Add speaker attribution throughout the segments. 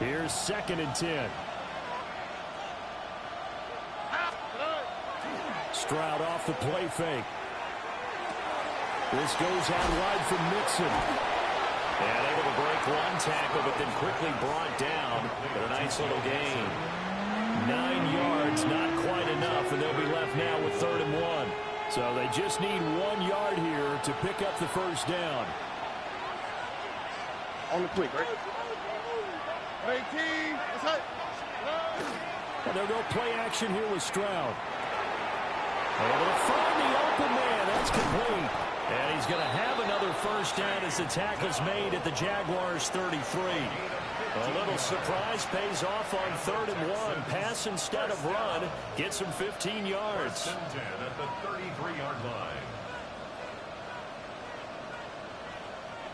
Speaker 1: Here's 2nd and 10. Stroud off the play fake. This goes out wide from Mixon.
Speaker 2: And able to break one tackle, but then quickly brought down. But a nice little gain.
Speaker 1: 9 yards, not quite enough, and they'll be left now with 3rd and 1. So they just need 1 yard here to pick up the first down.
Speaker 3: On the quick, right? 18.
Speaker 1: And they'll go play action here with Stroud. Able to find the open man. That's complete. And he's going to have another first down as the tackle's made at the Jaguars' 33. A little surprise pays off on 3rd and 1. Pass instead of run. Gets him 15 yards.
Speaker 4: At the 33-yard line.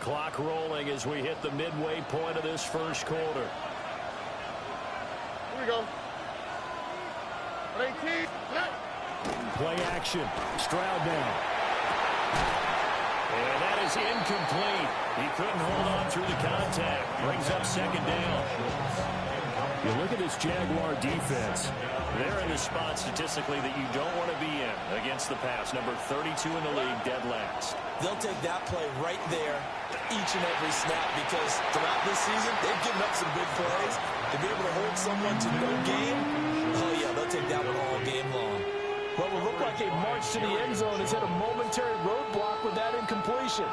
Speaker 1: Clock rolling as we hit the midway point of this first quarter.
Speaker 3: Here we go. 18.
Speaker 1: Play action. Stroud now. And that is incomplete. He couldn't hold on through the contact. Brings up 2nd down. You look at this Jaguar defense.
Speaker 2: They're in the spot statistically that you don't want to be in against the pass. Number 32 in the league, dead last.
Speaker 5: They'll take that play right there each and every snap because throughout this season, they've given up some big plays. To be able to hold someone to no gain, oh yeah, they'll take that one all game long.
Speaker 6: Well, it looked like a march to the end zone has hit a momentary roadblock with that incompletion.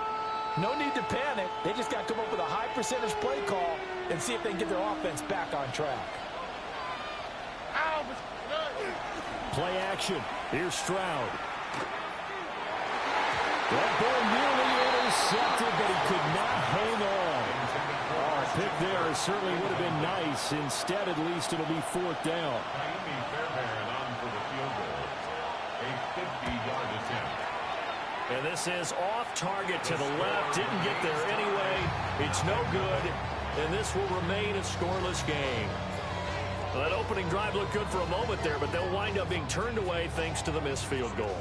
Speaker 6: No need to panic. They just got to come up with a high percentage play call and see if they can get their offense back on track.
Speaker 1: Play action. Here's Stroud. That ball nearly intercepted, but he could not hang on. Oh, a pick there certainly would have been nice. Instead, at least, it'll be 4th down.
Speaker 4: Miami Fairbairn on for the field goal. A 50-yard attempt.
Speaker 1: And this is off target to the left. Didn't get there anyway. It's no good. And this will remain a scoreless game. Well, that opening drive looked good for a moment there, but they'll wind up being turned away thanks to the missed field goal.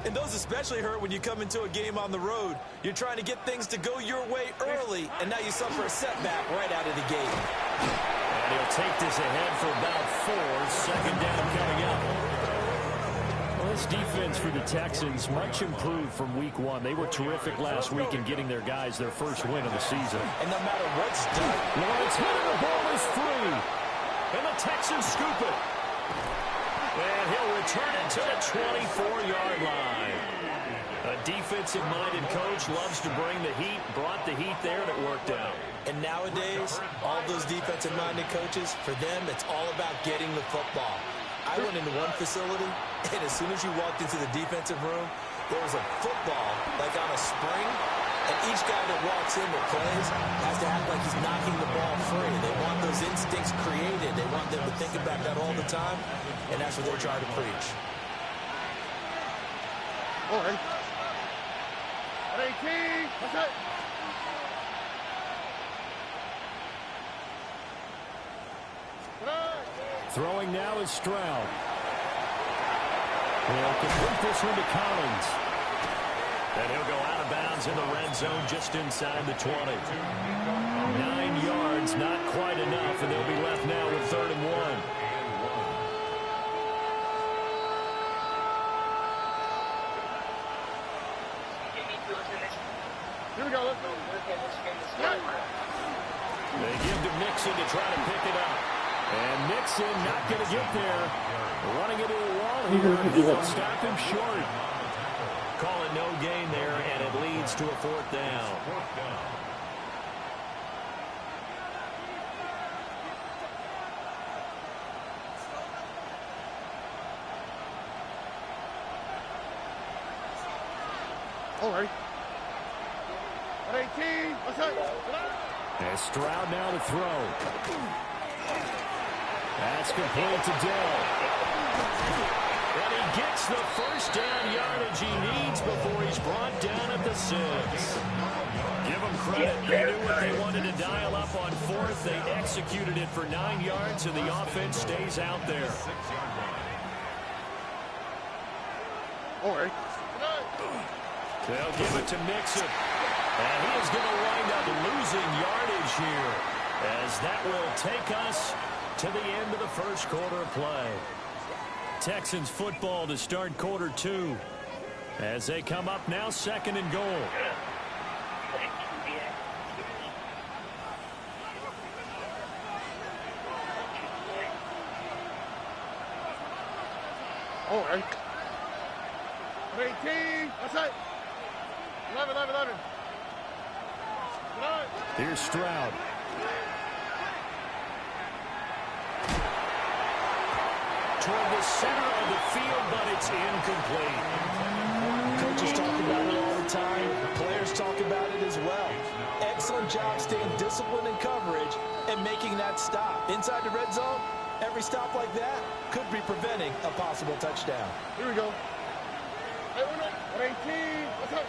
Speaker 5: And those especially hurt when you come into a game on the road. You're trying to get things to go your way early, and now you suffer a setback right out of the gate.
Speaker 1: And he'll take this ahead for about 4. 2nd down coming up. Well, this defense for the Texans, much improved from week 1. They were terrific last week in getting their guys their first win of the season.
Speaker 5: And no matter what's done,
Speaker 1: Lawrence hitting the ball is free. And the Texans scoop it. And he'll return it to the 24-yard line. A defensive-minded coach loves to bring the heat, brought the heat there, and it worked out.
Speaker 5: and nowadays, all those defensive-minded coaches, for them, it's all about getting the football. I went into one facility, and as soon as you walked into the defensive room, there was a football, like on a spring, and each guy that walks in that plays has to act like he's knocking the ball free. They want those instincts created. They want them to think about that all the time, and that's what they try to preach.
Speaker 3: All right. 18. That's it.
Speaker 1: Throwing now is Stroud. He'll complete this one to Collins. And he'll go out of bounds in the red zone just inside the 20. 9 yards, not quite enough, and they'll be left now with 3rd and 1.
Speaker 3: Here we go. Let's go.
Speaker 1: They give to Mixon to try to pick it up. And Mixon not going to get there. Running into a wall here. They'll stop him short. Call it no gain there, and it leads to a 4th down.
Speaker 3: All right. 18. What's up?
Speaker 1: And Stroud now to throw. That's complete to Dell. And he gets the first down yardage he needs before he's brought down at the 6. Give them credit. They knew what they wanted to dial up on 4th. They executed it for 9 yards, and the offense stays out there.
Speaker 3: All right.
Speaker 1: They'll give it to Mixon. And he is going to wind up losing yardage here. as that will take us to the end of the first quarter of play. Texans football to start quarter 2 as they come up now, 2nd and goal.
Speaker 3: All right. 18. That's it. 11.
Speaker 1: Here's Stroud. Toward the center of the field, but it's incomplete.
Speaker 6: Coaches talk about it all the time. Players talk about it as well. Excellent job staying disciplined in coverage and making that stop. Inside the red zone, every stop like that could be preventing a possible touchdown.
Speaker 3: Here we go. 18. What's up?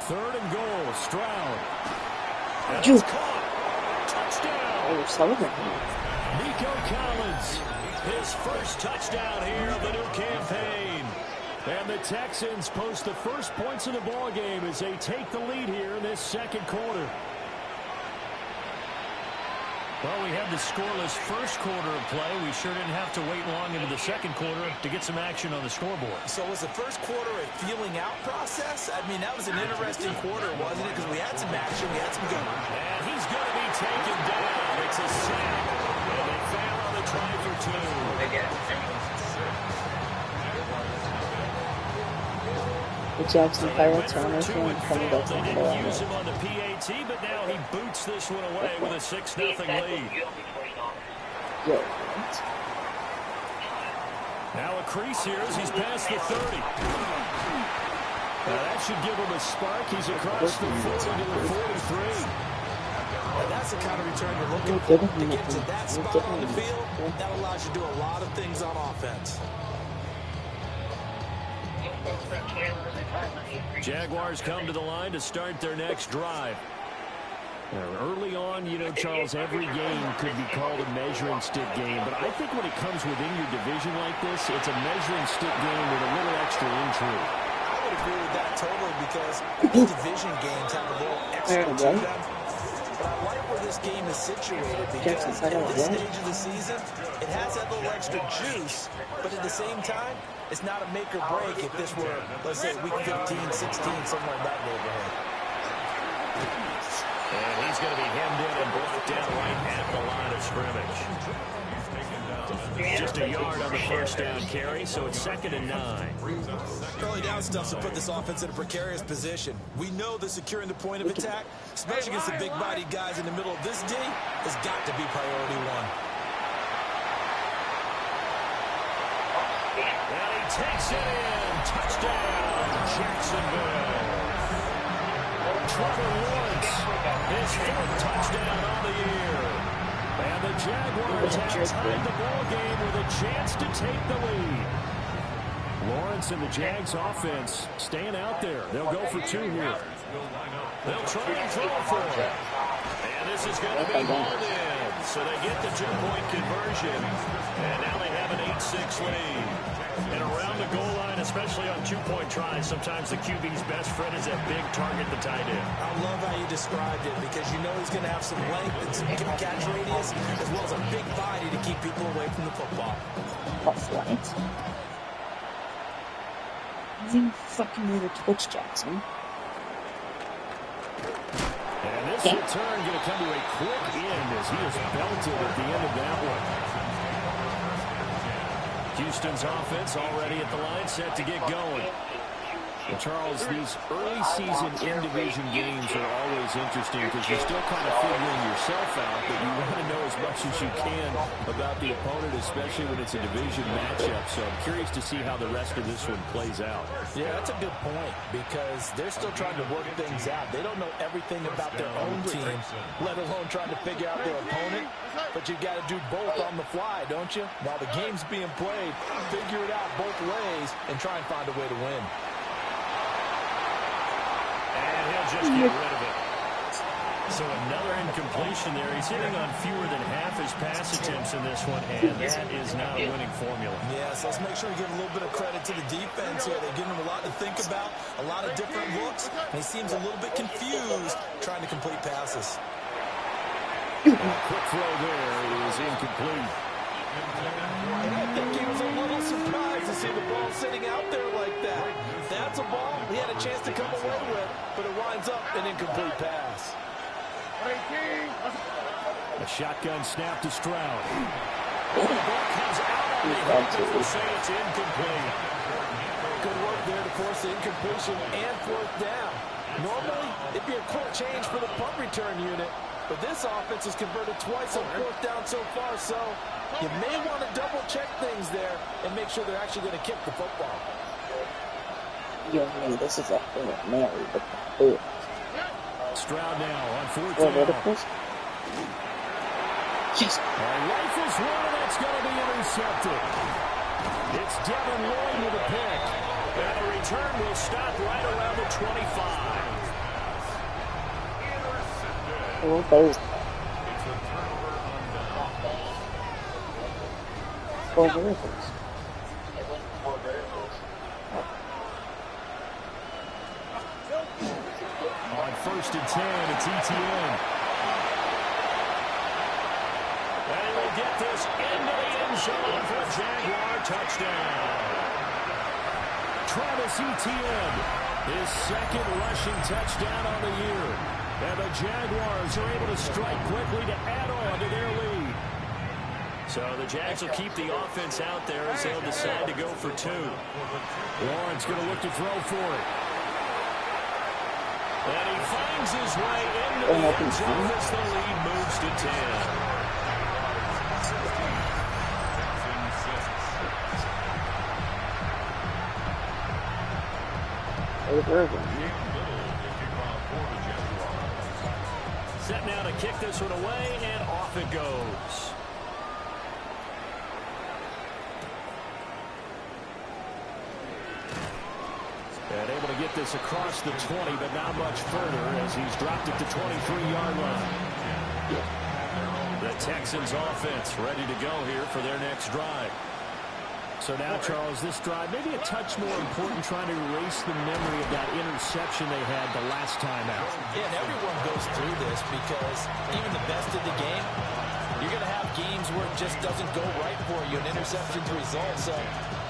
Speaker 1: 3rd and goal, Stroud. And
Speaker 7: Juke.
Speaker 1: it's caught. Touchdown.
Speaker 7: Oh, you're celebrating.
Speaker 1: Nico Collins, his first touchdown here of the new campaign. And the Texans post the first points of the ball game as they take the lead here in this 2nd quarter. Well, we have the scoreless first quarter of play. We sure didn't have to wait long into the 2nd quarter to get some action on the scoreboard.
Speaker 6: So was the first quarter a feeling out process? I mean, that was an interesting quarter, wasn't it? Because we had some action, we had some going.
Speaker 1: And he's going to be taken down. It's a sack. And they fail on the try for 2.
Speaker 7: The Jackson Pirates
Speaker 1: They
Speaker 7: are on
Speaker 1: went
Speaker 7: their
Speaker 1: for 2
Speaker 7: field
Speaker 1: and
Speaker 7: coming
Speaker 1: failed.
Speaker 7: back
Speaker 1: They
Speaker 7: to
Speaker 1: didn't use
Speaker 7: the
Speaker 1: him on the PAT, but now he boots this one away with a 6-0 lead.
Speaker 7: Yeah.
Speaker 1: Now a crease here as he's past the 30. Now that should give him a spark. He's across the 40 to the 43.
Speaker 6: And that's the kind of return you're looking for. To get to that spot on the field, that allows you to do a lot of things on offense.
Speaker 1: Jaguars come to the line to start their next drive. Now, early on, you know, Charles, every game could be called a measuring stick game, but I think when it comes within your division like this, it's a measuring stick game with a little extra intrigue.
Speaker 6: I would agree with that totally because these division games have a little extra to them. But I like where this game is situated because at this stage of the season, it has that little extra juice, but at the same time, it's not a make or break if this were, let's say, week 15, 16, somewhere in that neighborhood.
Speaker 1: And he's going to be hemmed in and brought down right at the line of scrimmage. Just a yard on the first down carry, so it's 2nd and 9.
Speaker 6: Early down stuff to put this offense in a precarious position. We know that securing the point of attack, especially against the big-bodied guys in the middle of this D, has got to be priority 1.
Speaker 1: And he takes it in. Touchdown, Jacksonville. Trevor Lawrence, his 4th touchdown on the year. And the Jaguars have tied the ball game with a chance to take the lead. Lawrence and the Jags offense staying out there. They'll go for 2 here. They'll try and throw for it. And this is going to be hauled in. So they get the 2-point conversion. And now they have an 8-6 lead. And around the goal line, especially on 2-point tries, sometimes the QB's best friend is that big target, the tight end.
Speaker 6: I love how you described it because you know he's going to have some length and some catch radius as well as a big body to keep people away from the football.
Speaker 7: That's right. You fucking need a Twitch, Jackson.
Speaker 1: And this return going to come to a quick end as he is belted at the end of that one. Houston's offense already at the line, set to get going. And Charles, these early season in-division games are always interesting because you're still kind of figuring yourself out, but you want to know as much as you can about the opponent, especially when it's a division matchup. So I'm curious to see how the rest of this one plays out.
Speaker 6: Yeah, that's a good point because they're still trying to work things out. They don't know everything about their own team, let alone trying to figure out their opponent. But you got to do both on the fly, don't you? While the game's being played, figure it out both ways and try and find a way to win.
Speaker 1: And he'll just get rid of it. So another incompletion there. He's hitting on fewer than half his pass attempts in this one, and that is not a winning formula.
Speaker 6: Yes, let's make sure we give a little bit of credit to the defense here. They're giving him a lot to think about, a lot of different looks, and he seems a little bit confused trying to complete passes.
Speaker 1: Quick throw there is incomplete.
Speaker 6: And I think he was a little surprised to see the ball sitting out there like that. That's a ball he had a chance to come away with, but it winds up an incomplete pass.
Speaker 3: 18.
Speaker 1: A shotgun snap to Stroud. The ball comes out on the hip, but we'll say it's incomplete.
Speaker 6: Good work there to force the incompletion and fourth down. Normally, it'd be a quick change for the punt return unit, but this offense has converted twice on fourth down so far, so you may want to double-check things there and make sure they're actually going to kick the football.
Speaker 7: Yo, man, this is a Hail Mary with the hood.
Speaker 1: Stroud now on fourth
Speaker 7: Well,
Speaker 1: down.
Speaker 7: verticals? Yes.
Speaker 1: Rifles one, and it's going to be intercepted. It's Devin Lloyd with a pick.
Speaker 2: And the return will stop right around the 25.
Speaker 7: Well, there's four verticals.
Speaker 1: On first and 10, it's ETN.
Speaker 2: And he will get this into the end zone for a Jaguar touchdown.
Speaker 1: Travis Etienne, his second rushing touchdown on the year. And the Jaguars are able to strike quickly to add on to their lead.
Speaker 2: So the Jags will keep the offense out there as they'll decide to go for two.
Speaker 1: Lawrence going to look to throw for it.
Speaker 2: And he finds his way into the end zone as the lead moves to 10. Set now to kick this one away, and off it goes.
Speaker 1: And able to get this across the 20, but not much further as he's dropped it to 23-yard line.
Speaker 2: The Texans offense ready to go here for their next drive.
Speaker 1: So now, Charles, this drive maybe a touch more important, trying to erase the memory of that interception they had the last time out.
Speaker 6: Yeah, and everyone goes through this because even the best of the game, you're going to have games where it just doesn't go right for you, an interception's result. So,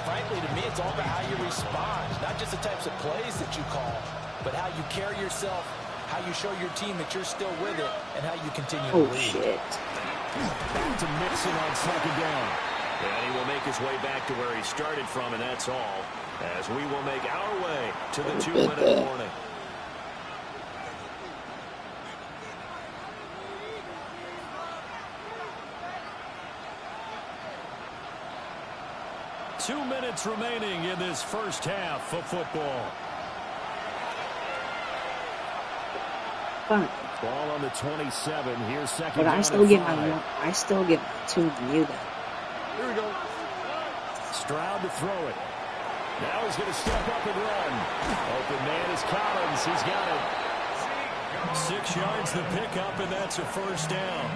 Speaker 6: frankly, to me, it's all about how you respond, not just the types of plays that you call, but how you carry yourself, how you show your team that you're still with it, and how you continue to lead.
Speaker 7: Shit.
Speaker 1: Back to Mixon on second down.
Speaker 2: And he will make his way back to where he started from, and that's all, as we will make our way to the 2-minute warning.
Speaker 1: Two minutes remaining in this first half of football.
Speaker 7: Fine.
Speaker 1: Ball on the 27. Here's second
Speaker 7: But
Speaker 1: down
Speaker 7: I still get
Speaker 1: and 5.
Speaker 7: my two muted.
Speaker 1: Here we go. Stroud to throw it. Now he's going to step up and run. Open man is Collins. He's got it. 6 yards the pickup, and that's a first down.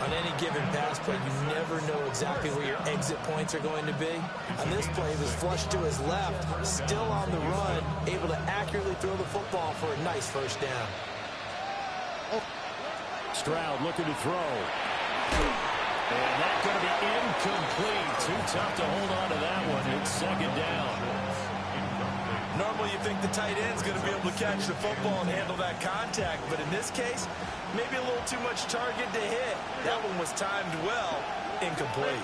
Speaker 6: On any given pass play, you never know exactly where your exit points are going to be. On this play, he was flushed to his left, still on the run, able to accurately throw the football for a nice first down.
Speaker 1: Stroud looking to throw.
Speaker 2: And that's going to be incomplete. Too tough to hold on to that one. It's second down.
Speaker 6: Normally, you think the tight end's going to be able to catch the football and handle that contact, but in this case, maybe a little too much target to hit. That one was timed well, incomplete.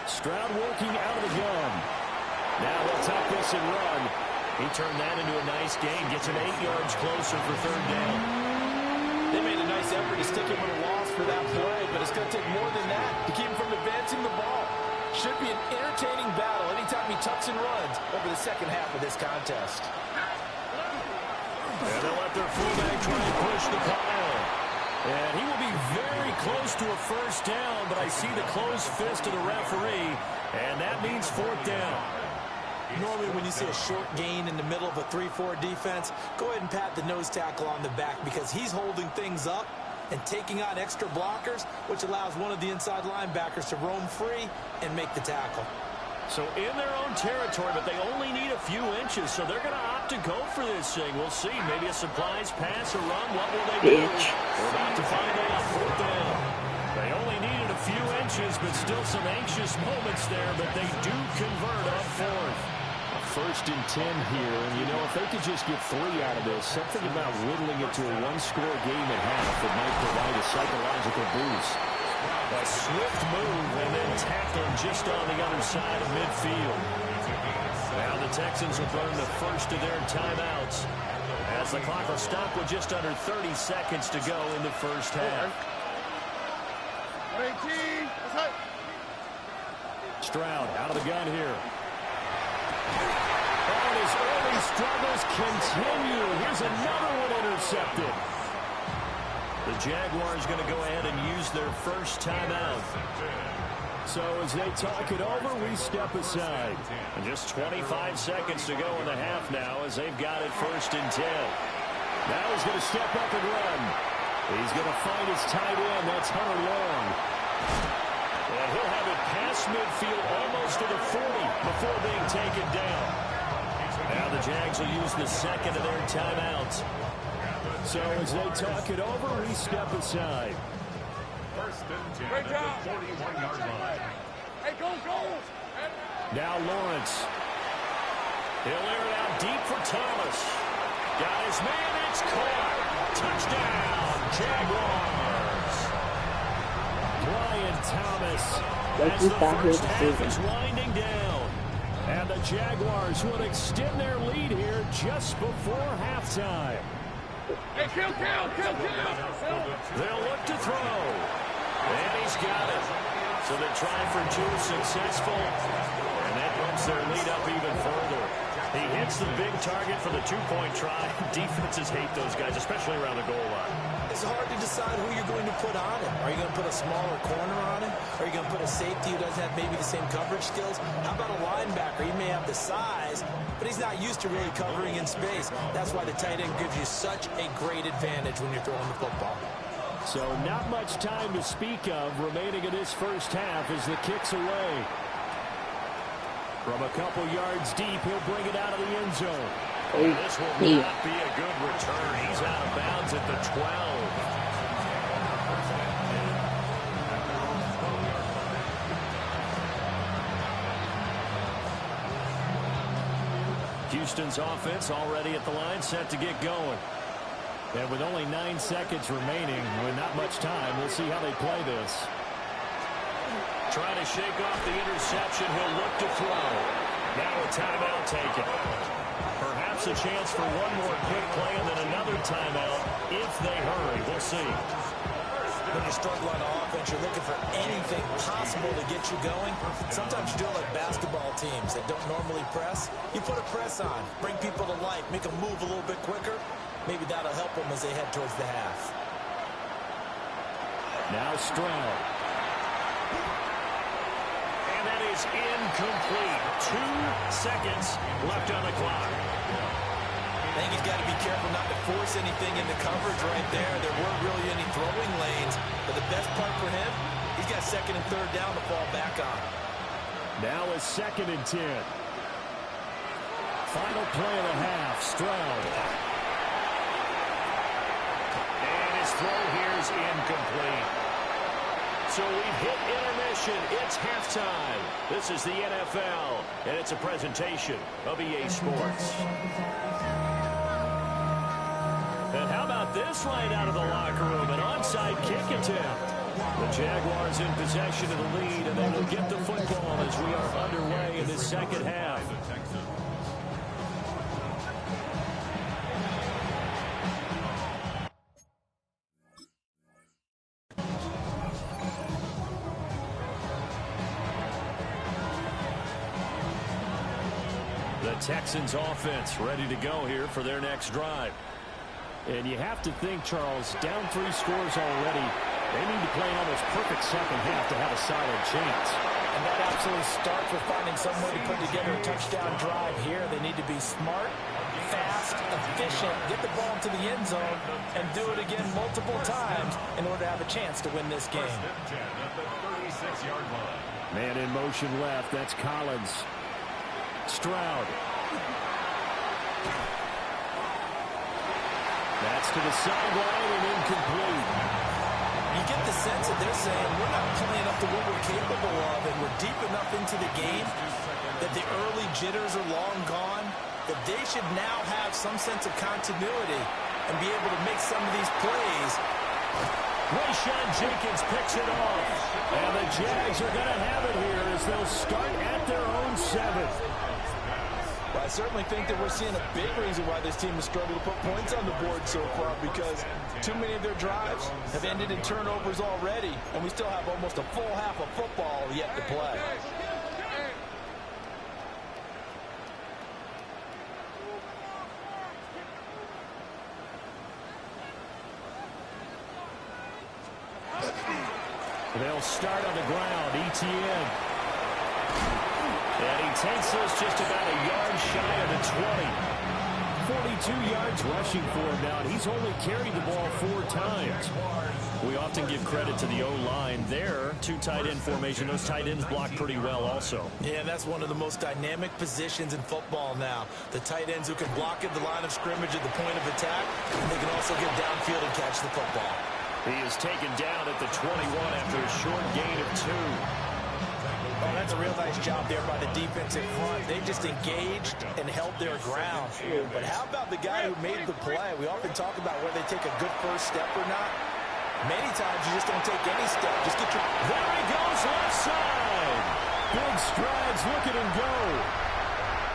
Speaker 1: Stroud working out of the gun. Now they'll tuck this and run.
Speaker 2: He turned that into a nice gain. Gets him 8 yards closer for third down.
Speaker 6: They made a nice effort to stick him with a loss for that play, but it's going to take more than that to keep him from advancing the ball. Should be an entertaining battle anytime he tucks and runs over the second half of this contest.
Speaker 2: And they'll let their fullback try and push the pile.
Speaker 1: And he will be very close to a first down, but I see the closed fist of the referee, and that means fourth down.
Speaker 6: Normally when you see a short gain in the middle of a 3-4 defense, go ahead and pat the nose tackle on the back because he's holding things up and taking on extra blockers, which allows one of the inside linebackers to roam free and make the tackle.
Speaker 1: So in their own territory, but they only need a few inches, so they're going to opt to go for this thing. We'll see. Maybe a surprise pass or run. What will they do? We're about to find out. 4th down. They only needed a few inches, but still some anxious moments there, but they do convert on 4th.
Speaker 2: 1st and 10 here, and you know, if they could just get 3 out of this, something about whittling it to a one-score game at half that might provide a psychological boost.
Speaker 1: A swift move and then tackling just on the other side of midfield. Now the Texans will burn the first of their timeouts as the clock will stop with just under 30 seconds to go in the first half.
Speaker 3: 18.
Speaker 1: Stroud out of the gun here. And his early struggles continue. Here's another one intercepted. The Jaguars going to go ahead and use their first timeout.
Speaker 2: So as they talk it over, we step aside.
Speaker 1: And just 25 seconds to go in the half now as they've got it 1st and 10.
Speaker 2: Now he's going to step up and run. He's going to find his tight end. That's Hunter Long.
Speaker 1: And he'll have it past midfield almost to the 40 before being taken down. Now the Jags will use the second of their timeouts.
Speaker 2: So as they talk it over, we step aside.
Speaker 4: 1st and 10
Speaker 3: Great job.
Speaker 4: at the 41-yard line.
Speaker 3: Hey, go.
Speaker 2: Now Lawrence.
Speaker 1: He'll air it out deep for Thomas. Got his man. It's caught. Touchdown, Jaguars.
Speaker 2: Brian Thomas.
Speaker 7: Like we thought he was
Speaker 1: First half is
Speaker 7: season.
Speaker 1: winding down.
Speaker 2: And the Jaguars will extend their lead here just before halftime.
Speaker 3: Hey, kill.
Speaker 1: They'll look to throw. And he's got it. So they try for 2, successful. And that bumps their lead up even further. He hits the big target for the 2-point try. Defenses hate those guys, especially around the goal line.
Speaker 5: It's hard to decide who you're going to put on him. Are you going to put a smaller corner on him? Are you going to put a safety who doesn't have maybe the same coverage skills? How about a linebacker? He may have the size, but he's not used to really covering in space. That's why the tight end gives you such a great advantage when you're throwing the football.
Speaker 2: So not much time to speak of remaining in this first half as the kick's away. From a couple yards deep, he'll bring it out of the end zone.
Speaker 1: This will not be a good return. He's out of bounds at the 12. Houston's offense already at the line, set to get going.
Speaker 2: And with only 9 seconds remaining, with not much time, we'll see how they play this.
Speaker 1: Trying to shake off the interception. He'll look to throw. Now a timeout taken. Perhaps a chance for one more quick play and then another timeout if they hurry. We'll see.
Speaker 5: When you struggle on offense, you're looking for anything possible to get you going. Sometimes you do it like basketball teams that don't normally press. You put a press on, bring people to life, make them move a little bit quicker. Maybe that'll help them as they head towards the half.
Speaker 2: Now Stroud.
Speaker 1: And that is incomplete. 2 seconds left on the clock.
Speaker 5: I think he's got to be careful not to force anything into coverage right there. There weren't really any throwing lanes. But the best part for him, he's got 2nd and 3rd down to fall back on.
Speaker 2: Now is 2nd and 10. Final play of the half. Stroud.
Speaker 1: And his throw here is incomplete. So we've hit intermission. It's halftime. This is the NFL, and it's a presentation of EA Sports. And how about this right out of the locker room? An onside kick attempt. The Jaguars in possession of the lead, and they will get the football as we are underway in the second half. The Texans offense ready to go here for their next drive.
Speaker 2: And you have to think, Charles, down 3 scores already. They need to play an almost perfect second half to have a solid chance.
Speaker 6: And that absolutely starts with finding some way to put together a touchdown drive here. They need to be smart, fast, efficient, get the ball into the end zone, and do it again multiple times in order to have a chance to win this game.
Speaker 1: Man in motion left. That's Collins. Stroud. That's to the sideline and incomplete.
Speaker 6: You get the sense that they're saying we're not playing up to what we're capable of, and we're deep enough into the game that the early jitters are long gone, that they should now have some sense of continuity and be able to make some of these plays.
Speaker 1: Rayshawn Jenkins picks it off. And the Jags are going to have it here as they'll start at their own 7th.
Speaker 6: Well, I certainly think that we're seeing a big reason why this team has struggled to put points on the board so far, because too many of their drives have ended in turnovers already, and we still have almost a full half of football yet to play.
Speaker 1: They'll start on the ground. Etienne. And he takes this just about a yard shy of the 20. 42 yards rushing for him now, and he's only carried the ball 4 times.
Speaker 2: We often give credit to the O-line there. 2 tight end formation. Those tight ends block pretty well also.
Speaker 6: Yeah, that's one of the most dynamic positions in football now. The tight ends who can block at the line of scrimmage at the point of attack, and they can also get downfield and catch the football.
Speaker 2: He is taken down at the 21 after a short gain of 2.
Speaker 6: Oh, that's a real nice job there by the defensive front. They just engaged and held their ground. But how about the guy who made the play? We often talk about whether they take a good first step or not. Many times you just don't take any step. Just get your...
Speaker 1: There he goes, left side. Big strides, look at him go.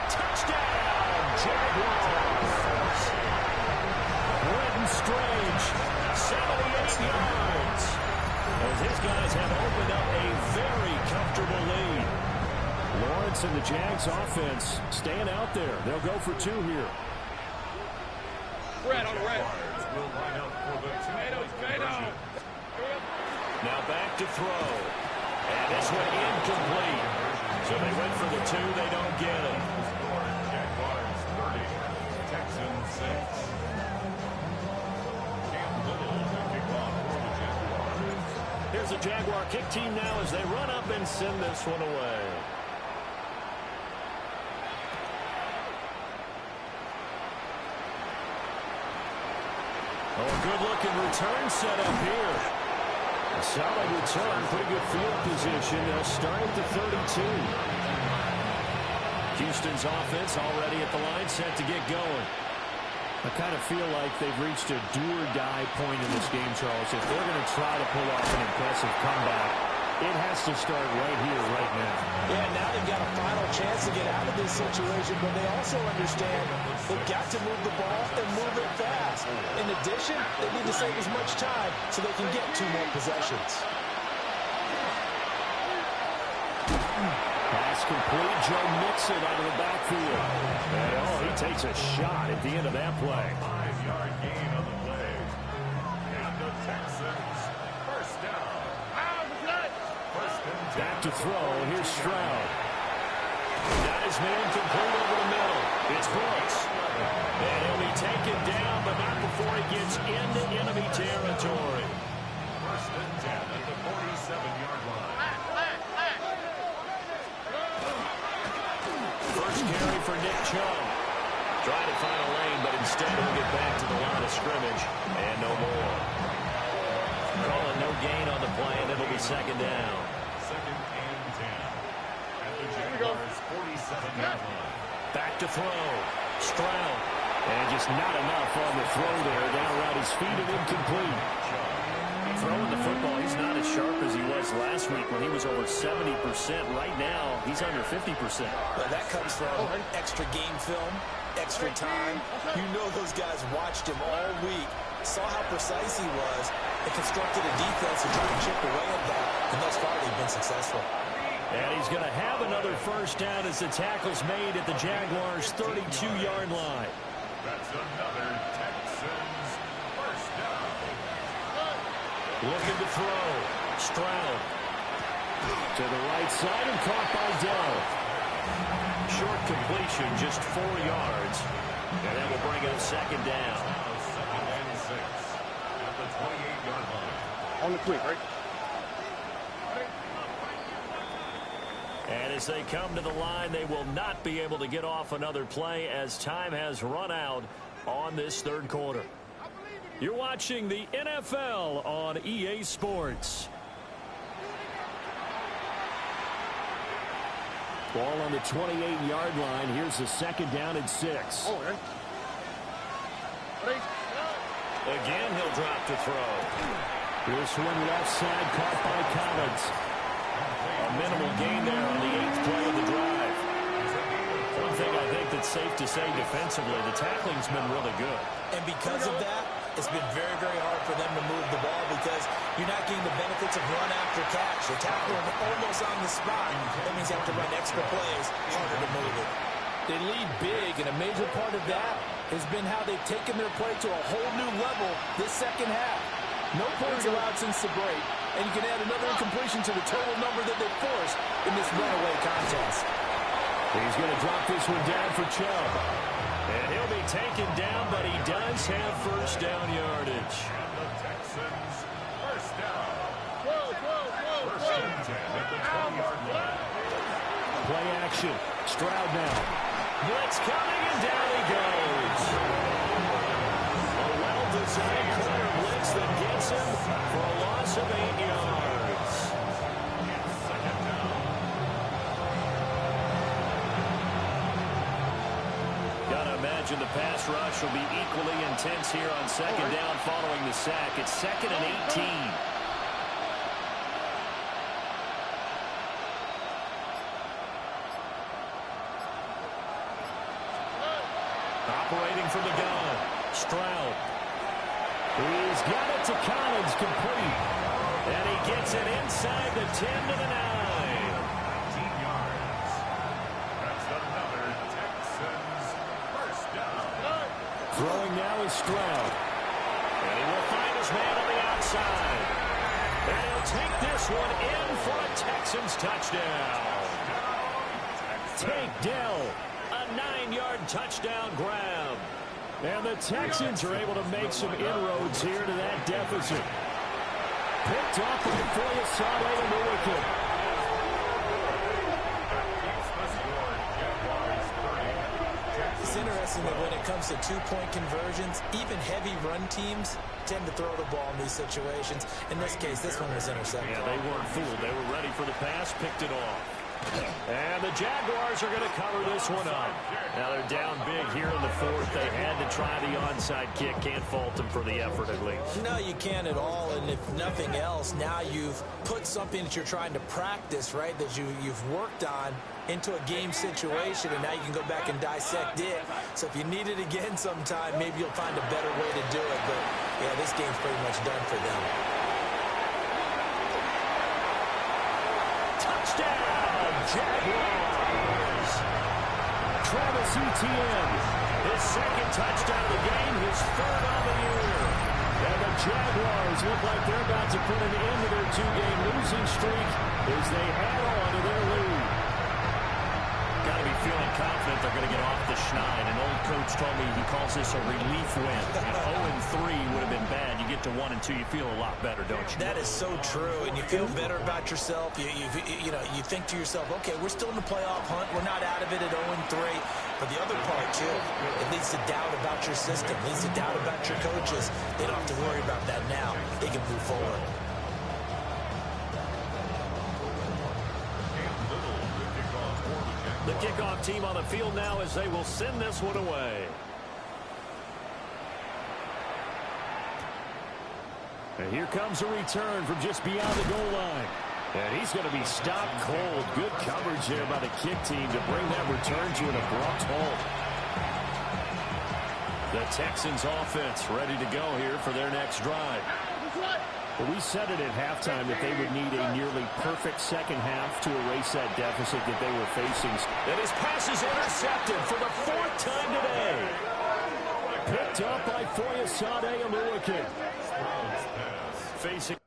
Speaker 1: Touchdown, Jaguars. Brenton Strange, 78 yards. As his guys have opened up a very comfortable lead. Lawrence and the Jags offense staying out there. They'll go for 2 here.
Speaker 3: Red on red.
Speaker 2: Now back to throw. And this one incomplete. So they went for the 2. They don't get it.
Speaker 4: Jaguars 30, Texans 6.
Speaker 1: Here's the Jaguar kick team now as they run up and send this one away. Oh, a good-looking return set up here. A solid return, pretty good field position. They'll start at the 32. Houston's offense already at the line, set to get going. I kind of feel like they've reached a do-or-die point in this game, Charles. If they're going to try to pull off an impressive comeback, it has to start right here, right now.
Speaker 6: Yeah, now they've got a final chance to get out of this situation, but they also understand they've got to move the ball and move it fast. In addition, they need to save as much time so they can get 2 more possessions.
Speaker 1: Pass complete. Joe Mixon out of the backfield. And, oh, he takes a shot at the end of that play.
Speaker 4: 5-yard gain on the play. And the Texans first down.
Speaker 1: Back to throw. Here's Stroud. Got his man complete over the middle. It's Brooks. And he'll be taken down, but not before he gets into enemy territory.
Speaker 4: First and 10 at the 47-yard line.
Speaker 1: First carry for Nick Chubb. Trying to find a lane, but instead he'll get back to the line of scrimmage. And no more. Calling no gain on the play, and it'll be second down.
Speaker 4: Second and 10 at the Jaguars' 47-yard line.
Speaker 1: Back to throw. Stroud. And just not enough on the throw there. Down around his feet and incomplete. Throwing the football, he's not as sharp as he was last week when he was over 70%. Right now, he's under 50%.
Speaker 6: Well, that comes from extra game film, extra time. You know those guys watched him all week, saw how precise he was, and constructed a defense to try to chip away at that. And thus far, they've been successful.
Speaker 1: And he's going to have another first down as the tackle's made at the Jaguars' 32-yard line.
Speaker 4: That's another Texans first down.
Speaker 1: Looking to throw. Stroud. To the right side and caught by Dell. Short completion, just 4 yards. And that will bring up second down.
Speaker 4: Second and 6 at the 28-yard line.
Speaker 3: On the quick, right?
Speaker 1: And as they come to the line, they will not be able to get off another play as time has run out on this third quarter. You're watching the NFL on EA Sports.
Speaker 2: Ball on the 28-yard line. Here's the second down and 6.
Speaker 3: Oh, man.
Speaker 1: Again, he'll drop to throw.
Speaker 2: This one left side caught by Collins.
Speaker 1: A minimal gain there on the 8th play of the drive. One thing I think that's safe to say defensively, the tackling's been really good.
Speaker 5: And because of that, it's been very, very hard for them to move the ball because you're not getting the benefits of run after catch. They tackle them almost on the spot. That means you have to run extra plays, harder to move it.
Speaker 6: They lead big, and a major part of that has been how they've taken their play to a whole new level this second half. No points allowed since the break, and you can add another incompletion to the total number that they've forced in this runaway contest.
Speaker 2: He's going to drop this one down for Chubb.
Speaker 1: And he'll be taken down, but he does have first down yardage.
Speaker 4: And the Texans, first down.
Speaker 3: Whoa.
Speaker 4: First and 10 at the 20-yard line.
Speaker 2: Play action. Stroud now.
Speaker 1: Blitz coming, and down he goes. A well-designed corner blitz that gets him for a loss of 8 yards.
Speaker 4: Second down.
Speaker 1: Gotta imagine the pass rush will be equally intense here on second down following the sack. It's second and 18. Operating from the gun, Stroud. He's got it to Collins, complete. And he gets it inside the 10 to the 9.
Speaker 4: 19 yards. That's another Texans first down.
Speaker 2: Throwing now is Stroud.
Speaker 1: And he will find his man on the outside. And he'll take this one in for a Texans touchdown. Tank Dell. A 9-yard touchdown grab.
Speaker 2: And the Texans are able to make some inroads here to that deficit. Picked off by Foyesade Oluokun.
Speaker 5: It's interesting that when it comes to two-point conversions, even heavy run teams tend to throw the ball in these situations. In this case, this one was intercepted.
Speaker 1: Yeah, they weren't fooled. They were ready for the pass, picked it off. And the Jaguars are going to cover this one up. Now they're down big here in the fourth. They had to try the onside kick. Can't fault them for the effort at least.
Speaker 5: No, you can't at all. And if nothing else, now you've put something that you're trying to practice, right, that you've worked on into a game situation, and now you can go back and dissect it. So if you need it again sometime, maybe you'll find a better way to do it. But, yeah, this game's pretty much done for them.
Speaker 1: Touchdown, Jaguars! Travis Etienne, his second touchdown of the game, his third on the year. And the Jaguars look like they're about to put an end to their two-game losing streak as they add on to their lead. Got to be feeling confident they're going to get off the schneid. An old coach told me he calls this a relief win. 0-3 would have been bad. You get to 1-2, you feel a lot better, don't you?
Speaker 5: That is so true, and you feel better about yourself. You think to yourself, okay, we're still in the playoff hunt. We're not out of it at 0-3. But the other part, too, it leads to doubt about your system. It leads to doubt about your coaches. They don't have to worry about that now. They can move forward.
Speaker 1: The kickoff team on the field now as they will send this one away.
Speaker 2: And here comes a return from just beyond the goal line. And he's going to be stopped cold. Good coverage there by the kick team to bring that return to an abrupt halt.
Speaker 1: The Texans offense ready to go here for their next drive.
Speaker 2: But we said it at halftime that they would need a nearly perfect second half to erase that deficit that they were facing.
Speaker 1: And his pass is intercepted for the fourth time today.
Speaker 2: Picked up by Foyesade Oluokun.
Speaker 1: Facing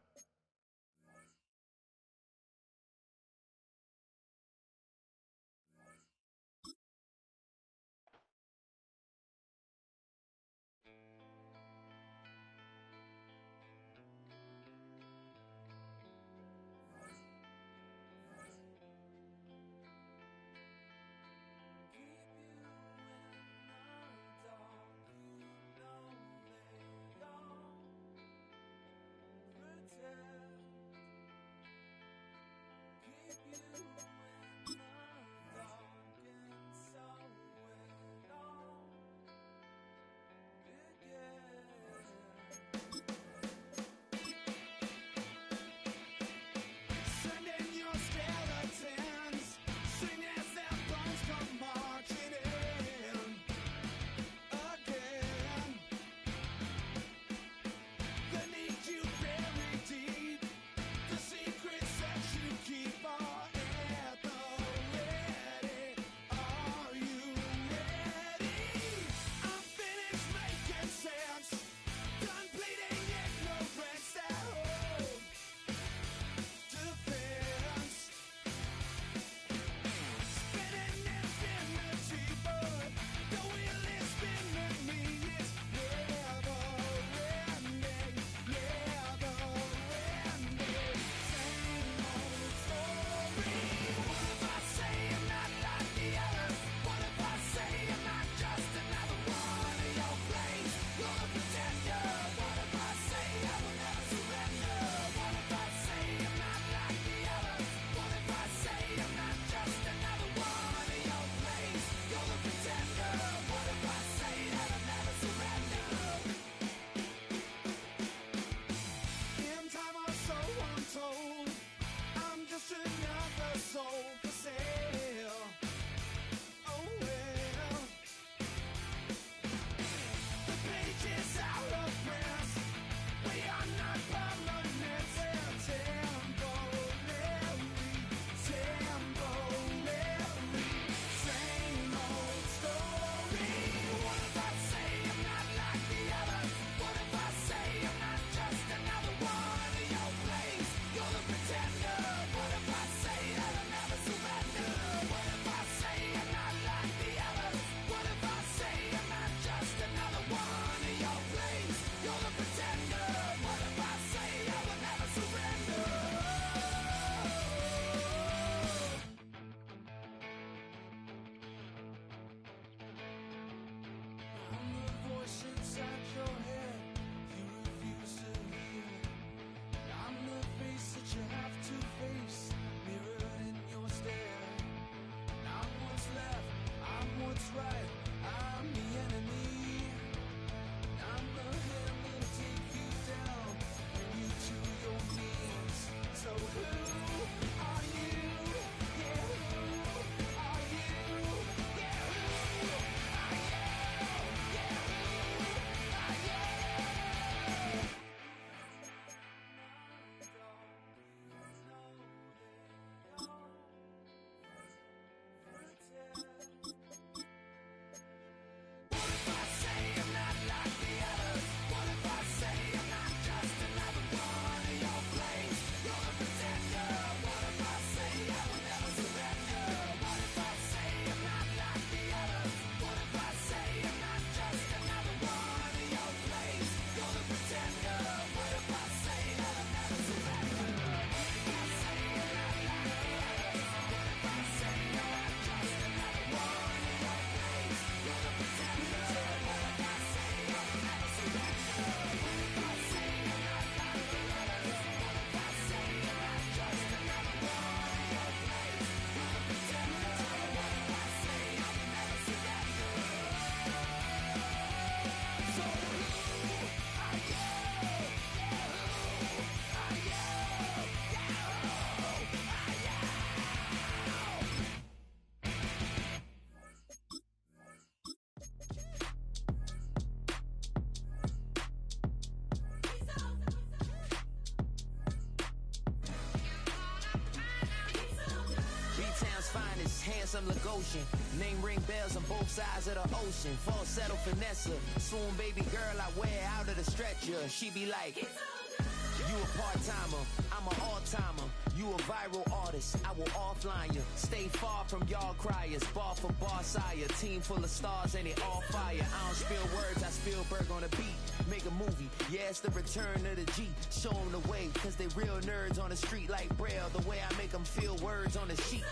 Speaker 8: handsome Lagosian. Name ring bells on both sides of the ocean. Falsetto finesse, soon baby girl I wear out of the stretcher. She be like, you a part-timer, I'm an all-timer. You a viral artist, I will offline you. Stay far from y'all criers, bar for bar sire. Team full of stars and it all fire. I don't spill words, I Spielberg on the beat. Make a movie, yeah, it's the return of the G. Show them the way, cause they real nerds on the street like Braille. The way I make them feel words on the sheet.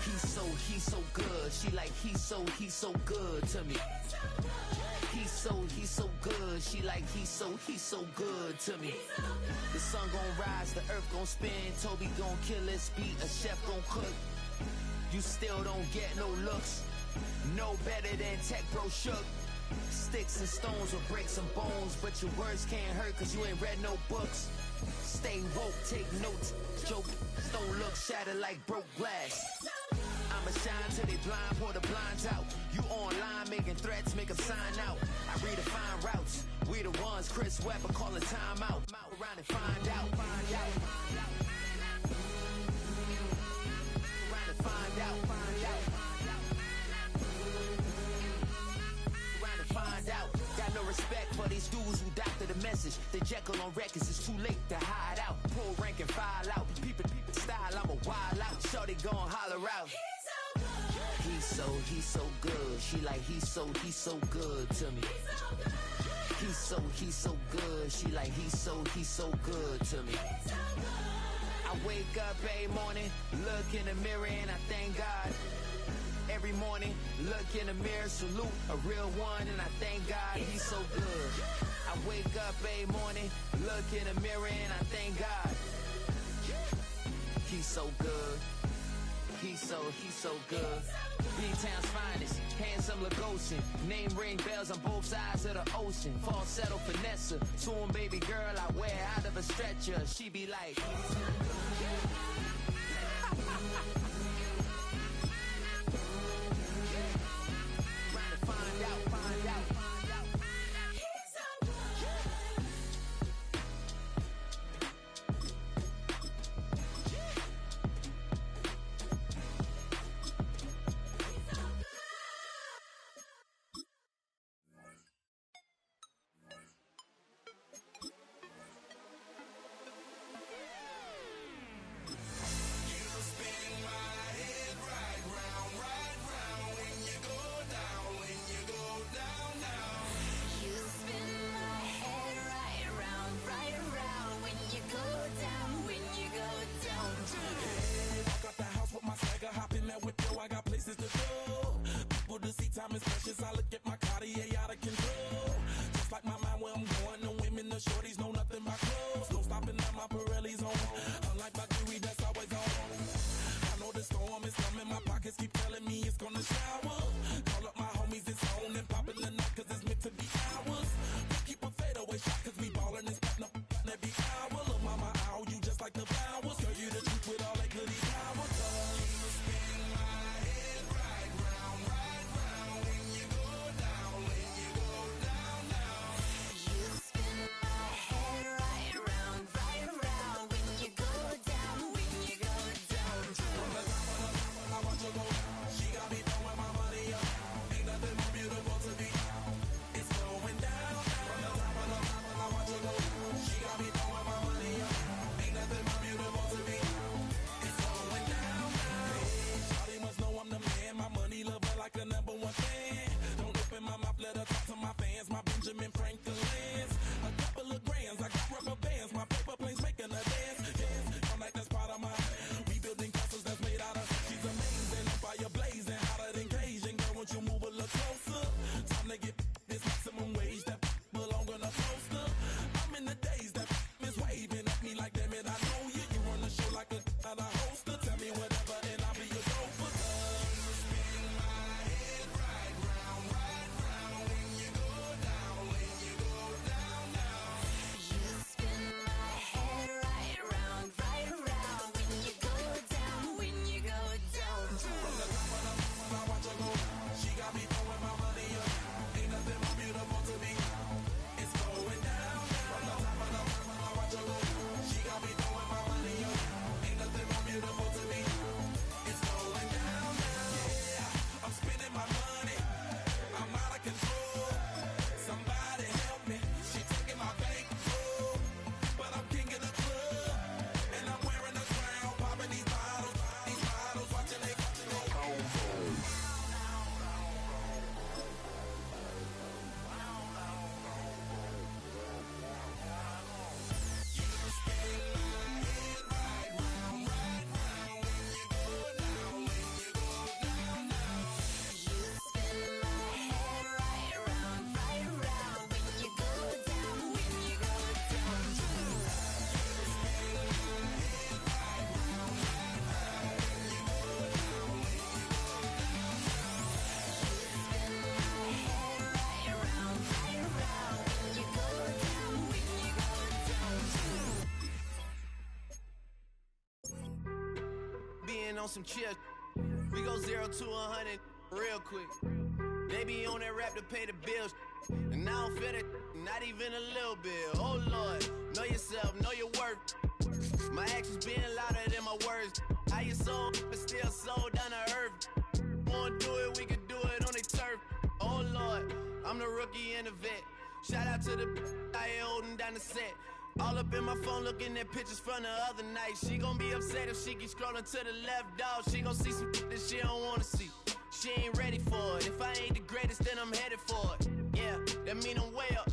Speaker 8: He's so good. She like, he's so good to me. He's so good. She like, he's so good to me. The sun gon' rise, the earth gon' spin. Toby gon' kill this beat, a chef gon' cook. You still don't get no looks. No better than Tech Bro Shook. Sticks and stones will break some bones, but your words can't hurt cause you ain't read no books. Stay woke, take notes. Joke, don't look shattered like broke glass. I'ma shine till they blind, pour the blinds out. You online making threats, make them sign out. I redefine routes. We the ones Chris Webber calling time out. Around and find out. Around and find out. Around and find out. Got no respect for these dudes who doctor the message. They Jekyll on records, it's too late to hide out. Pull rank and file out. People style, I'm a wild out. Shorty gon' holler out. He's so good. She like, he's so good to me. He's so good. She like, he's so good to me. I wake up every morning, look in the mirror and I thank God. Every morning, look in the mirror, salute a real one and I thank God he's so good. I wake up every morning, look in the mirror and I thank God. He's so good. He's so good. B-Town's finest, handsome Lagosian. Name ring bells on both sides of the ocean. Falsetto finesse, soon baby girl I wear out of a stretcher. She be like, find out.
Speaker 9: You spin my
Speaker 8: on some chill. We go 0 to 100 real quick. They be on that rap to pay the bills. And I don't feel it, not even a little bit. Oh Lord, know yourself, know your worth. My actions being louder than my words. How you sold, but still sold down to earth. Wanna do it, we can do it on the turf. Oh Lord, I'm the rookie and the vet. Shout out to the I ain't holding down the set. All up in my phone looking at pictures from the other night. She gon' be upset if she keep scrolling to the left, dog. She gon' see some that she don't wanna see. She ain't ready for it. If I ain't the greatest, then I'm headed for it. Yeah, that mean I'm way up.